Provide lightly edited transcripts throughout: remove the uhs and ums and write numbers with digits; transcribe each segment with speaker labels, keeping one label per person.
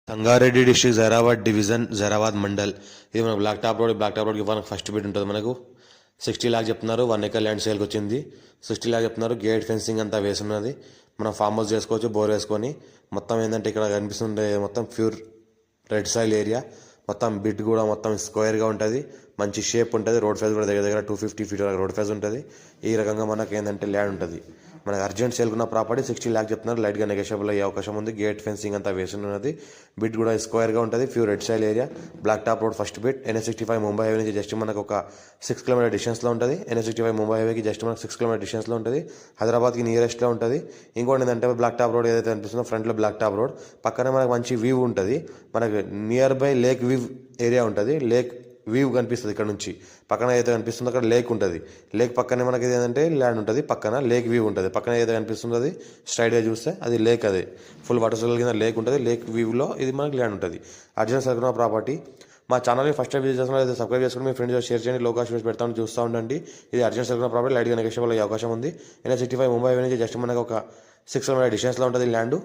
Speaker 1: Sangareddy district Zaheerabad division Zaheerabad mandal. ఇది మన black top రోడ్కి మనకు ఫస్ట్ బిట్ ఉంటుంది. మనకు 60 లాక్ చెప్తున్నారు. 1 ఎకర్ ల్యాండ్ సేల్కి వచ్చింది. 60 లాక్ చెప్తున్నారు. గేట్ ఫెన్సింగ్ అంతా వేసున్నది. మనం ఫామ్ హౌస్ చేసుకోవచ్చు బోర్ వేసుకొని. మొత్తం ఏంటంటే ఇక్కడ కనిపిస్తుండే మొత్తం ప్యూర్ రెడ్ సాయిల్ ఏరియా. మొత్తం బిట్ కూడా మొత్తం స్క్వేర్గా ఉంటుంది. మంచి షేప్ ఉంటుంది. రోడ్ ఫేజ్ కూడా దగ్గర దగ్గర 250 ఫీట్ వరకు రోడ్ ఫేజ్ ఉంటుంది. ఈ రకంగా మనకు ఏంటంటే ల్యాండ్ ఉంటుంది. మనకు అర్జెంట్ సేల్కున్న ప్రాపర్టీ 60 లాక్ చెప్తున్నారు. లైట్గా నెగోషియబుల్ అయ్యే అవకాశం ఉంది. గేట్ ఫెన్సింగ్ అంతా వేసి ఉన్నది. బిట్ కూడా స్క్వేర్గా ఉంటుంది. Pure red soil area. Black top road first bit. NH65 Mumbai highway నుంచి జస్ట్ మనకు ఒక 6 కిలోమీటర్ డిస్టెన్స్లో ఉంటుంది. NH65 ముంబై హైవేకి జస్ట్ మనకు 6 కిలోమీటర్ డిస్టెన్స్లో ఉంటుంది. హైదరాబాద్కి నియరెస్ట్లో ఉంటుంది. ఇంకోటి ఏంటంటే బ్లాక్ టాప్ రోడ్ ఏదైతే అనిపిస్తుందో ఫ్రంట్లో బ్లాక్ టాప్ రోడ్ పక్కనే మనకు మంచి వ్యూ ఉంటుంది. మనకు near by lake view area ఉంటుంది. లేక్ వ్యూ కనిపిస్తుంది ఇక్కడ నుంచి. పక్కన ఏదైతే కనిపిస్తుందో అక్కడ లేక్ ఉంటుంది. లేక్ పక్కనే మనకి ఏంటంటే ల్యాండ్ ఉంటుంది. పక్కన లేక్ వ్యూ ఉంటుంది. పక్కన ఏదైతే కనిపిస్తుందో అది స్ట్రైట్గా చూస్తే అది లేక్. అది ఫుల్ వాటర్ సోల్ కింద లేక్ ఉంటుంది. లేక్ వ్యూలో ఇది మనకి ల్యాండ్ ఉంటుంది. అర్జెంట్ సరుకున్న ప్రాపర్టీ. మా ఛానల్ని ఫస్ట్ టైం విజిట్ చేస్తున్నా సబ్స్క్రైబ్ చేసుకుని మీ ఫ్రెండ్స్ షేర్ చేయండి. లోకాష్ వీడియోస్ పెడతాను చూస్తూ ఉండండి. ఇది అర్జెంట్ సరుకున్న ప్రాపర్టీ. లైట్గా నెగోషియబుల్ అయ్యే అవకాశం ఉంది. NH65 ముంబై హైవే నుంచి జస్ట్ మనకు ఒక 6 కిలోమీటర్ డిస్టెన్స్లో ఉంటుంది ల్యాండ్.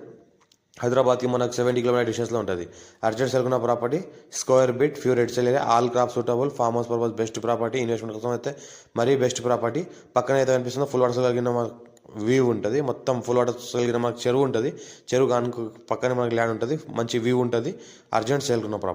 Speaker 1: హైదరాబాద్కి మనకు 70 కిలోమీటర్ డిస్టెన్స్లో ఉంటుంది. అర్జెంట్ సెల్కున్న property. Square bit pure red soil area. All crop suitable. Farm house purpose best property. Investment కోసం అయితే మరీ బెస్ట్ ప్రాపర్టీ. పక్కన అయితే కనిపిస్తుందో ఫుల్ వాటర్ కలిగిన వ్యూ ఉంటుంది. మొత్తం ఫుల్ వాటర్ కలిగిన మనకు చెరువు ఉంటుంది. చెరువు పక్కనే మనకి ల్యాండ్ ఉంటుంది. మంచి వ్యూ ఉంటుంది. అర్జెంట్ సేల్కున్న ప్రాపర్టీ.